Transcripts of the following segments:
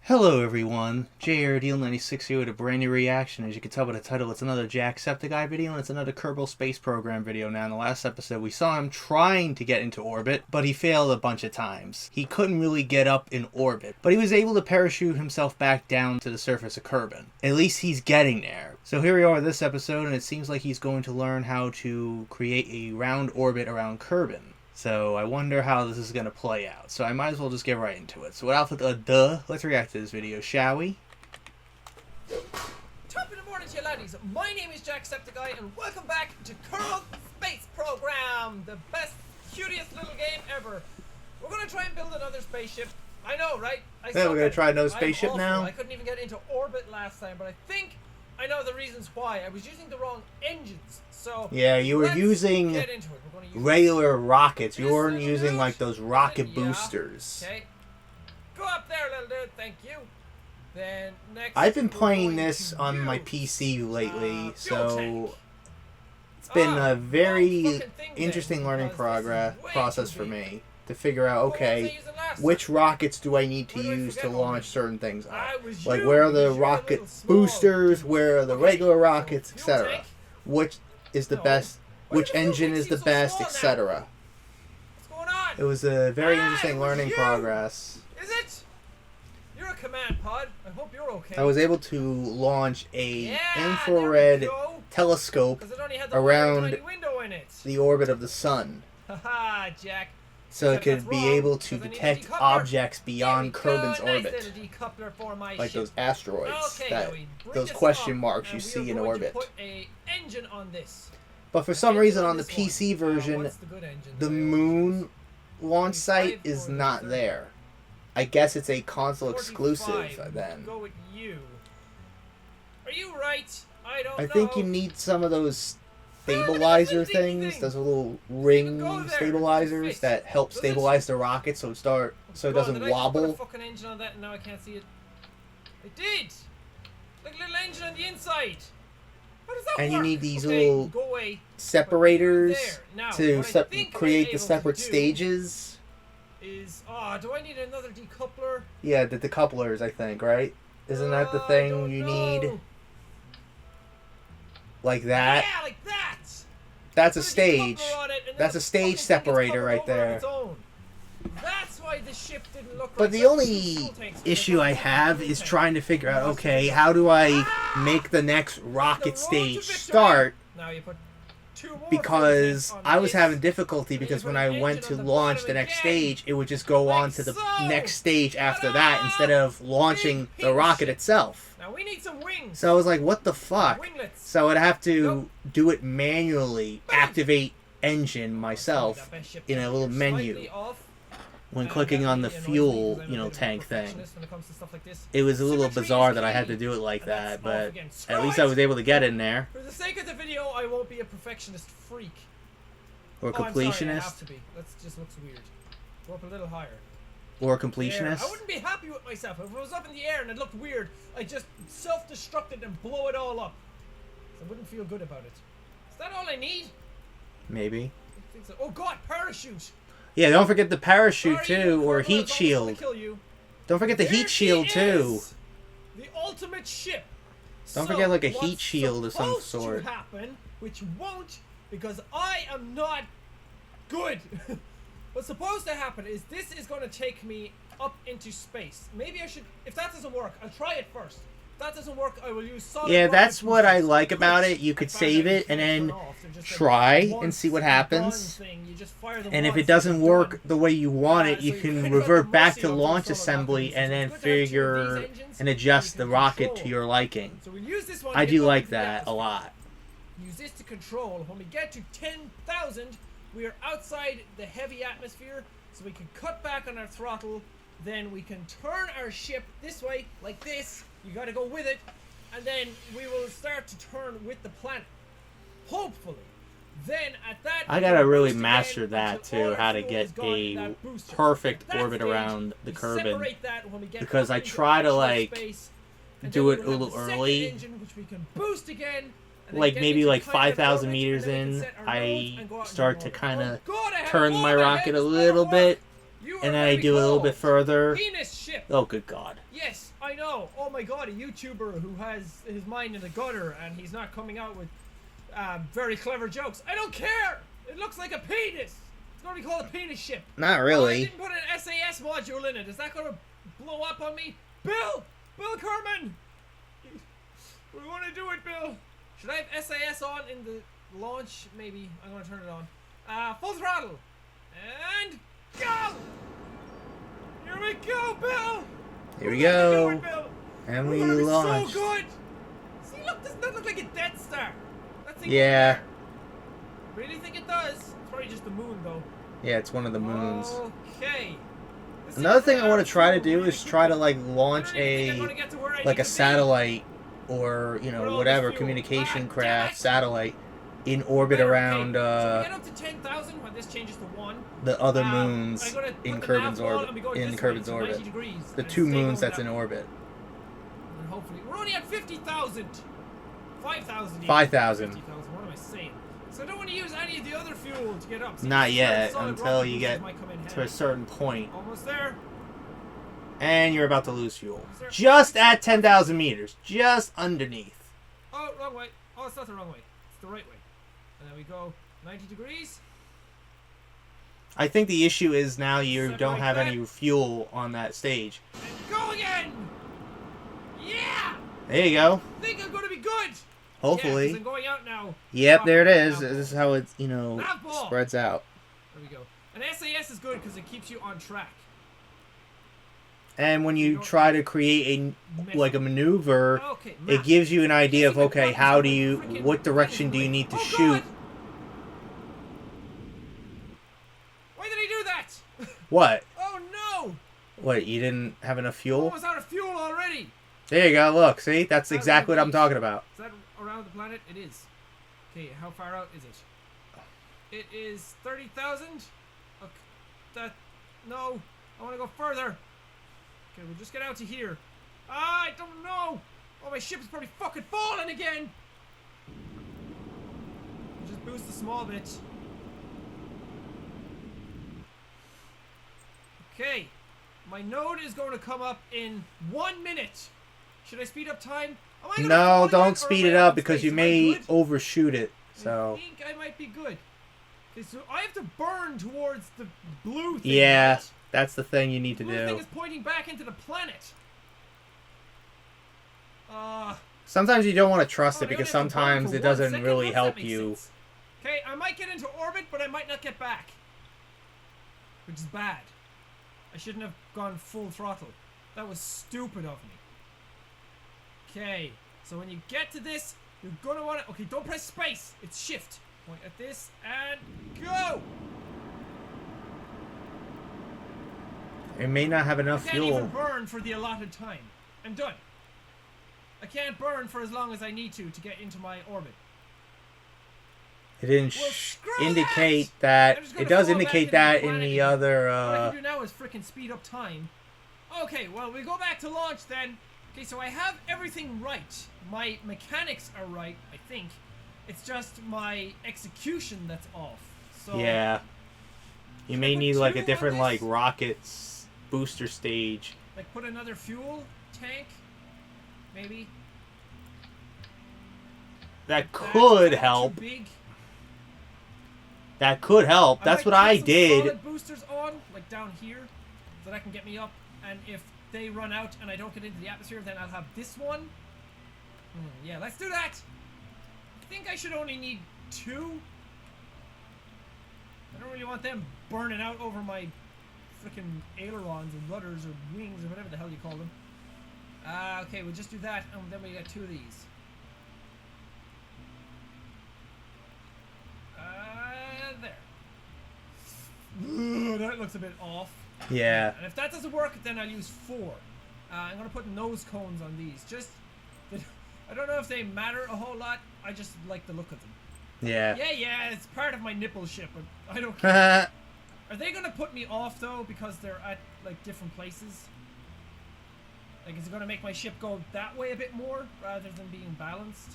Hello everyone, JRDeal96 here with a brand new reaction. As you can tell by the title, it's another Jacksepticeye video and it's another Kerbal space program video. Now in the last episode we saw him trying to get into orbit, but he failed a bunch of times. He couldn't really get up in orbit, but he was able to parachute himself back down to the surface of Kerbal. At least he's getting there. So here we are this episode, and it seems like he's going to learn how to create a round orbit around Kerbal. So I wonder how this is going to play out. So I might as well just get right into it. So without further ado, let's react to this video, shall we? Top of the morning to you laddies. My name is Jacksepticeye and welcome back to Kerbal Space Program, the best, cutest little game ever. We're going to try and build another spaceship. I know, right? Yeah, we're going to try another spaceship now? I couldn't even get into orbit last time, but I think I know the reasons why. I was using the wrong engines. So yeah, you were using regular rockets. You weren't using like those rocket boosters. Okay. Go up there, little dude. Thank you. Then next, I've been playing this on my PC lately, so it's been a very interesting learning process for me to figure out, okay, which rockets do I need to use to launch certain things on? Like, where are the rocket boosters, where are the regular rockets, etc. Which is the best, which engine is the best, etc. It was a very interesting learning progress. Is it? You're a command pod. I hope you're okay. I was able to launch a infrared telescope around the orbit of the sun. Haha, Jack. So it could be able to detect objects beyond Kerbal's orbit, like those asteroids, those question marks you see in orbit. But for some reason on the PC version, the moon launch site is not there. I guess it's a console exclusive then. Are you right? I think you need some of those stabilizer things, those little ring stabilizers that help stabilize the rocket so it doesn't wobble. Did I put a fucking engine on that and now I can't see it? I did! Like a little engine on the inside! How does that work? And you need these little separators to create the separate stages. Do I need another decoupler? Yeah, the decouplers, I think, right? Isn't that the thing you need? Like that? Yeah, like that! That's a stage. That's a stage separator right there. That's why the ship didn't look But the only issue I have is trying to figure out, okay, how do I make the next rocket stage start? Because I was having difficulty because when I went to launch the next stage, it would just go on to the next stage after that instead of launching the rocket itself. Now we need some wings. So I was like, what the fuck? So I'd have to do it manually, activate engine myself in a little menu when clicking on the fuel, tank thing. It was a little bizarre that I had to do it like that, but at least I was able to get in there. For the sake of the video, I won't be a perfectionist freak. Or completionist. I have to be. That just looks weird. Go up a little higher. Or a completionist. I wouldn't be happy with myself. If it was up in the air and it looked weird, I'd just self-destruct it and blow it all up. So I wouldn't feel good about it. Is that all I need? Maybe. I think so. Oh god, parachute! Yeah, don't forget the parachute too, or heat shield. Don't forget the heat shield too. The ultimate ship. Don't forget like a heat shield of some sort. To happen, which won't, because I am not good. What's supposed to happen is this is going to take me up into space. Maybe I should, if that doesn't work, I'll try it first. If that doesn't work, I will use solid. Yeah, that's what I like about it. You could save it and then try and see what happens. And if it doesn't work the way you want it, you can revert back to launch assembly and then figure and adjust the rocket to your liking. I do like that a lot. Use this to control. When we get to 10,000, we are outside the heavy atmosphere, so we can cut back on our throttle. Then we can turn our ship this way, like this. You gotta go with it. And then we will start to turn with the planet. Hopefully. Then at that I gotta really master that too, how to get a perfect orbit around the Kerbal. Because I try to like do it a little early. Like maybe like 5,000 meters in, I start to kind of turn my rocket a little bit, and then I do a little bit further. Oh, good God. Yes, I know. Oh my god, a YouTuber who has his mind in the gutter and he's not coming out with very clever jokes. I don't care. It looks like a penis. It's going to be called a penis ship. Not Oh, I really. didn't put an SAS module in it. Is that going to blow up on me? Bill Kerman. We want to do it, Bill. Should I have SAS on in the launch? Maybe. I'm going to turn it on. Full throttle. And go! Here we go, Bill! Here we go. It, Bill. And We're we gonna be launched. so good! See, look, doesn't that look like a Death Star? That thing Yeah. over there. Really think it does? It's probably just the moon, though. Yeah, it's one of the moons. Okay. Another thing I want to try to do is try to like launch like a satellite or whatever communication craft satellite in orbit around So we get up to 10,000 when this changes to 1. the other moons I'm gonna in put the Kerbin's nav on orbit. and be going In this Kerbin's way, so orbit, 90 degrees, the and 2 stay moons going that's that in way. orbit. And hopefully, we're only at 50,000. 5,000. 5,000. 50,000. What am I saying? So I don't want to use any of the other fuel to get up. So Not the yet, solid until rocket you boosters get might come in to a handy. certain point, Almost there. and you're about to lose fuel. Is there- Just at 10,000 meters, just underneath. Oh, wrong way. Oh, it's not the wrong way. It's the right way. And then we go 90 degrees. I think the issue is now you Something don't like have that. any fuel on that stage. And go again! Yeah! There you go. I think I'm going to be good! Hopefully. Yeah, 'cause I'm going out now. Yep, there it is. Nav This is how it, Nav ball. spreads out. There we go. And SAS is good because it keeps you on track. And when You you don't try to create a maneuver, Okay, it map. gives you an idea of, Basically, okay, buttons how on do the you, frickin' what direction do you way. need to Oh, shoot? God. Why did he do that? What? Oh no! What, you didn't have enough fuel? Almost out of fuel already. There you go, look, see? That's That exactly what I'm right. talking about. Is that around the planet? It is. Okay, how far out is it? It is 30,000. Okay, that. No, I want to go further. Okay, we'll just get out to here. I don't know. Oh, my ship is probably fucking falling again. We'll just boost a small bit. Okay, my node is going to come up in 1 minute. Should I speed up time? Am I gonna fall No, again, or don't am speed I it up up in because space? you Am I may good? overshoot it. So, I think I might be good. Okay, so I have to burn towards the blue thing. yeah, right? that's the thing you need The to blue thing do. is pointing back into the planet. Sometimes you don't want to trust Oh, it they because only have to burn sometimes for it 1 doesn't second? really How does that help make you. sense? Okay, I might get into orbit, but I might not get back. Which is bad. I shouldn't have gone full throttle. That was stupid of me. Okay, so when you get to this, you're gonna want to... Okay, don't press space. It's shift. Point at this and go! It may not have I enough can't even fuel. burn for the allotted time. I'm done. I can't burn for as long as I need to get into my orbit. It didn't Well, screw indicate that! that. I'm just gonna It does fall back indicate into the that in planet the again. other. What I can do now is freaking speed up time. Okay, well, we go back to launch then. Okay, so I have everything right. My mechanics are right, I think. It's just my execution that's off. So Yeah. You Should I may put need 2 like a on different this? like rockets booster stage. like put another fuel tank, maybe. That That's could too help. big. That could help. That's might what I put some did. solid boosters on, like down here, so that can get me up. And if they run out and I don't get into the atmosphere, then I'll have this one. Yeah, let's do that. I think I should only need 2. I don't really want them burning out over my freaking ailerons or rudders or wings or whatever the hell you call them. Okay, we'll just do that, and then we get 2 of these. There. Ooh, that looks a bit off. Yeah. And if that doesn't work, then I'll use 4. I'm gonna put nose cones on these. Just, I don't know if they matter a whole lot. I just like the look of them. Yeah. Yeah, it's part of my nipple ship, but I don't care. Are they gonna put me off though because they're at like different places? Like, is it gonna make my ship go that way a bit more rather than being balanced?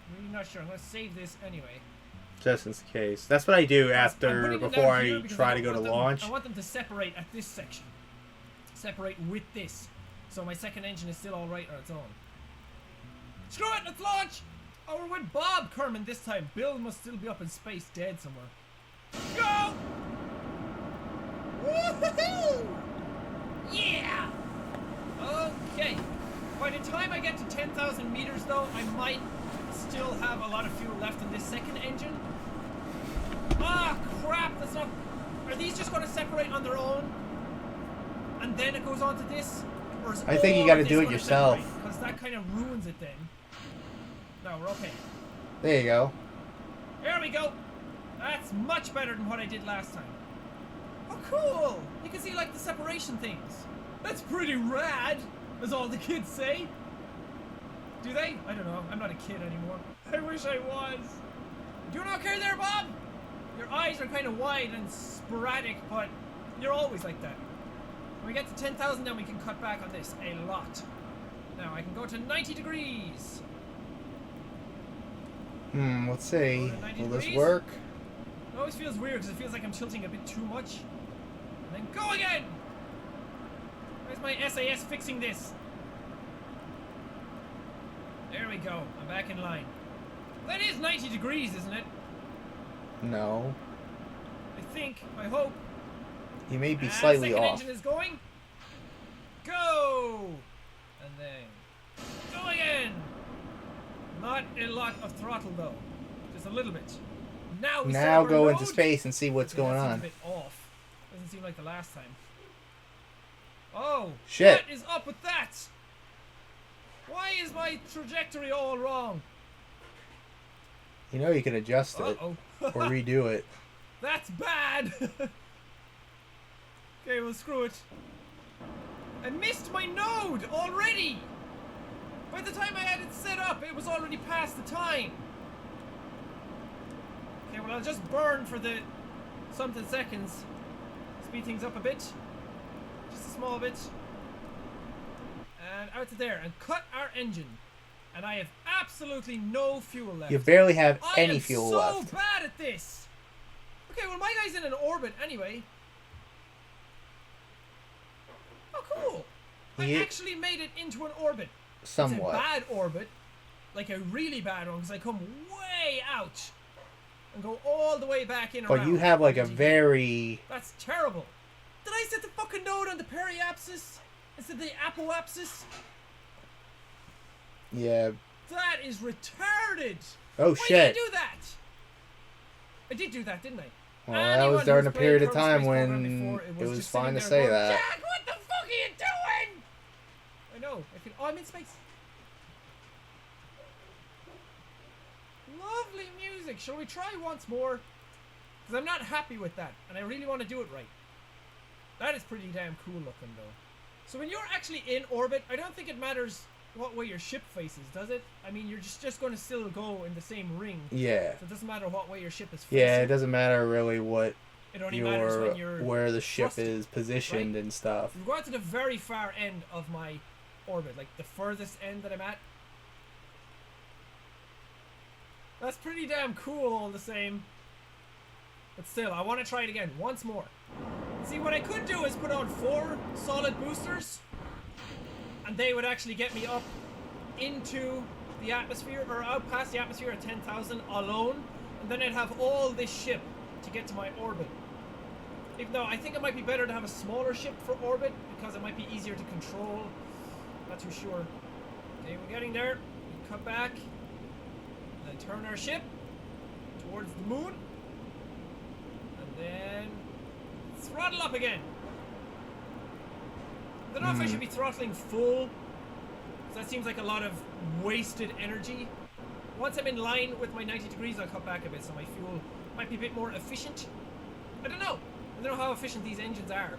I'm really not sure. I'm gonna save this anyway. Just in case. That's what I do I'm after putting them before down here I because try to don't go to want them- launch. I want them to separate at this section. Separate with this. So my second engine is still alright on its own. Screw it, let's launch! Oh, we're with Bob Kerman this time. Bill must still be up in space dead somewhere. Go! Woohoo! Yeah! Okay. By the time I get to 10,000 meters though, I might still have a lot of fuel left in this second engine. Ah, crap, that's not... Are these just going to separate on their own? And then it goes on to this? Or is I think you got to do it gonna yourself. Because that kind of ruins it then. No, we're okay. There you go. There we go. That's much better than what I did last time. Oh, cool. You can see, like, the separation things. That's pretty rad, as all the kids say. Do they? I don't know. I'm not a kid anymore. I wish I was. Doing okay there, Bob? Your eyes are kind of wide and sporadic, but you're always like that. When we get to 10,000, then we can cut back on this a lot. Now, I can go to 90 degrees. Let's see. Will this degrees? work? It always feels weird because it feels like I'm tilting a bit too much. And then go again! Where's my SAS fixing this? There we go. I'm back in line. That is 90 degrees, isn't it? No. I think. I hope. You may be slightly second off. engine is going. Go! And then go again! Not a lot of throttle though. Just a little bit. Now we Now go into road. space and see what's going That seems on. a bit off. Doesn't seem like the last time. Oh! Shit. What is up with that? Why is my trajectory all wrong? You know you can adjust it Uh-oh. or redo it. That's bad! Okay, well, screw it. I missed my node already! By the time I had it set up, it was already past the time. Okay, well, I'll just burn for the something seconds. Speed things up a bit. Just a small bit. And out to there. And cut our engine. And I have absolutely no fuel left. You barely have I any am fuel so left. bad at this. Okay, well, my guy's in an orbit anyway. Oh, cool. I Yeah. actually made it into an orbit. Somewhat. It's a bad orbit. Like a really bad one, because I come way out. And go all the way back in But around. you have like a very... That's terrible. Did I set the fucking node on the periapsis instead of the apoapsis? Yeah. That is retarded. Oh Why shit. did I do that? I did do that, didn't I? Well, that Anyone was during who's a period played of Kerbal time Space Program when before, it was just fine to sitting say there going, that. Jack, what the fuck are you doing? I know. I can. Oh, I'm in space. Lovely music. Shall we try once more? Because I'm not happy with that, and I really want to do it right. That is pretty damn cool looking, though. So when you're actually in orbit, I don't think it matters what way your ship faces, does it? I mean, you're just going to still go in the same ring. Yeah. So it doesn't matter what way your ship is facing. Yeah, it doesn't matter really what It only matters when your you're where the ship thrusting, is positioned right? and stuff. We're going to the very far end of my orbit, like the furthest end that I'm at. That's pretty damn cool all the same. But still, I want to try it again, once more. See, what I could do is put on 4 solid boosters, and they would actually get me up into the atmosphere, or out past the atmosphere at 10,000 alone, and then I'd have all this ship to get to my orbit. Even though I think it might be better to have a smaller ship for orbit, because it might be easier to control. Not too sure. Okay, we're getting there. We cut back, and then turn our ship towards the moon, and then throttle up again. I don't know if I should be throttling full, because that seems like a lot of wasted energy. Once I'm in line with my 90 degrees, I'll cut back a bit, so my fuel might be a bit more efficient. I don't know. I don't know how efficient these engines are.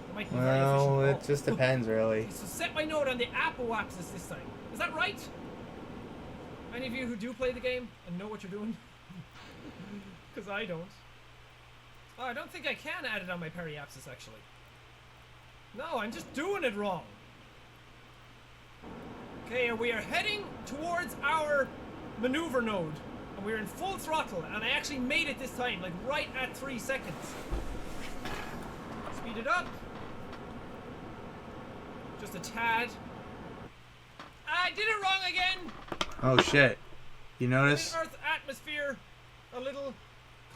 They might be very Well, efficient. it just depends really. Okay, so set my node on the apoapsis this time. Is that right? Any of you who do play the game and know what you're doing? Because I don't. Oh, I don't think I can add it on my periapsis, actually. No, I'm just doing it wrong. Okay, we are heading towards our maneuver node. And we're in full throttle, and I actually made it this time, like right at 3 seconds. Speed it up. Just a tad. I did it wrong again. Oh shit. You notice? Earth's atmosphere a little,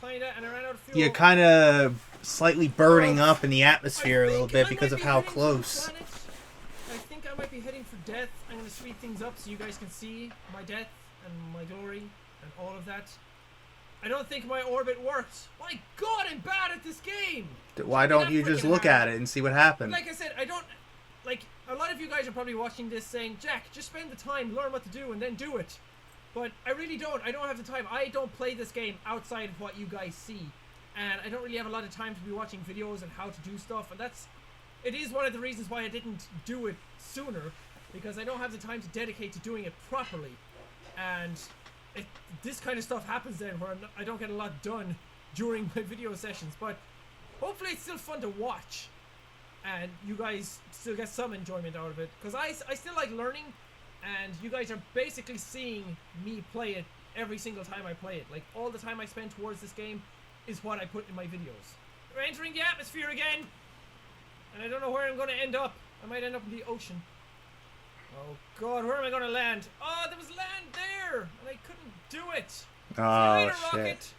kinda, and I ran out of fuel. You're kind of slightly burning up in the atmosphere a little bit because of how close. I think I might be heading for death. I'm gonna speed things up so you guys can see my death and my glory and all of that. I don't think my orbit worked. My God, I'm bad at this game. Why don't you just look at it and see what happened? Like I said, I don't like. A lot of you guys are probably watching this saying, "Jack, just spend the time, learn what to do, and then do it." But I really don't. I don't have the time. I don't play this game outside of what you guys see, and I don't really have a lot of time to be watching videos and how to do stuff. And it is one of the reasons why I didn't do it sooner, because I don't have the time to dedicate to doing it properly. And this kind of stuff happens then where I don't get a lot done during my video sessions. But hopefully it's still fun to watch, and you guys still get some enjoyment out of it, because I still like learning, and you guys are basically seeing me play it every single time I play it. Like, all the time I spend towards this game is what I put in my videos. We're entering the atmosphere again, and I don't know where I'm going to end up. I might end up in the ocean. Oh God, where am I going to land? Oh, there was land there, and I couldn't do it. Oh, shit. Rocket.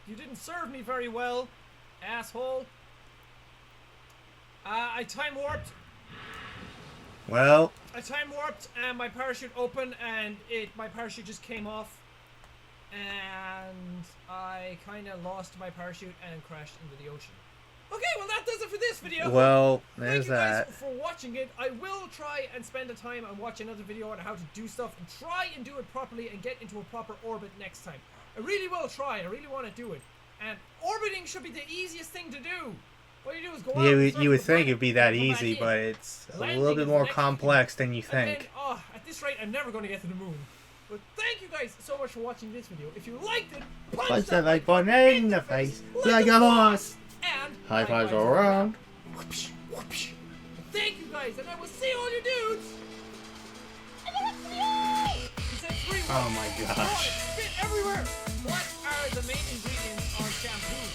You didn't serve me very well, asshole. I time warped. Well, I time warped and my parachute opened, and my parachute just came off, and I kind of lost my parachute and crashed into the ocean. Okay, well that does it for this video. Well, there's that. Thank you guys for watching it. I will try and spend the time and watch another video on how to do stuff and try and do it properly and get into a proper orbit next time. I really will try. I really want to do it. And orbiting should be the easiest thing to do. All you do is go out. Yeah, you would think it'd be that easy, but it's a little bit more complex than you think. Then, at this rate, I'm never going to get to the moon. But thank you guys so much for watching this video. If you liked it, punch that like button in the face like a boss. And high fives all around. Whoopsh, whoopsh. Thank you guys, and I will see all you dudes. Oh my gosh. Spit everywhere. What are the main ingredients on shampoo?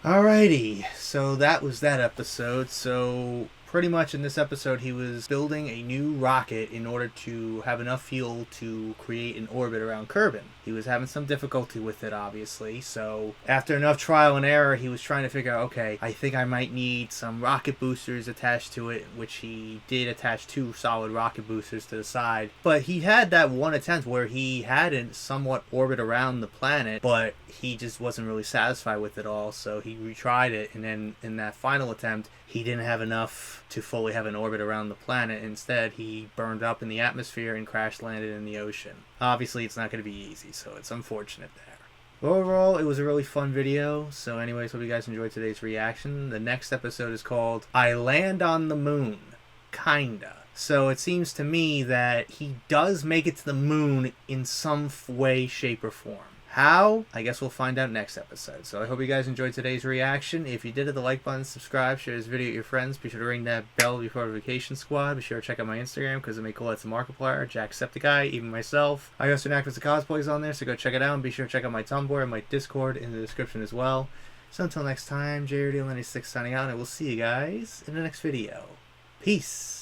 Alrighty, so that was that episode. So pretty much in this episode he was building a new rocket in order to have enough fuel to create an orbit around Kerbal. He was having some difficulty with it, obviously, so after enough trial and error he was trying to figure out, okay, I think I might need some rocket boosters attached to it, which he did attach 2 solid rocket boosters to the side. But he had that one attempt where he had it somewhat orbit around the planet, but he just wasn't really satisfied with it all, so he retried it, and then in that final attempt he didn't have enough to fully have an orbit around the planet. Instead, he burned up in the atmosphere and crash landed in the ocean. Obviously, it's not going to be easy, so it's unfortunate there. But overall, it was a really fun video. So anyways, hope you guys enjoyed today's reaction. The next episode is called I Land on the Moon. Kinda. So it seems to me that he does make it to the moon in some way, shape, or form. How? I guess we'll find out next episode. So I hope you guys enjoyed today's reaction. If you did, hit the like button, subscribe, share this video with your friends. Be sure to ring that bell before Vacation Squad. Be sure to check out my Instagram because I make cool lots of Markiplier, Jacksepticeye, even myself. I also act as the cosplays on there, so go check it out. And be sure to check out my Tumblr and my Discord in the description as well. So until next time, JRD96 signing out, and we'll see you guys in the next video. Peace!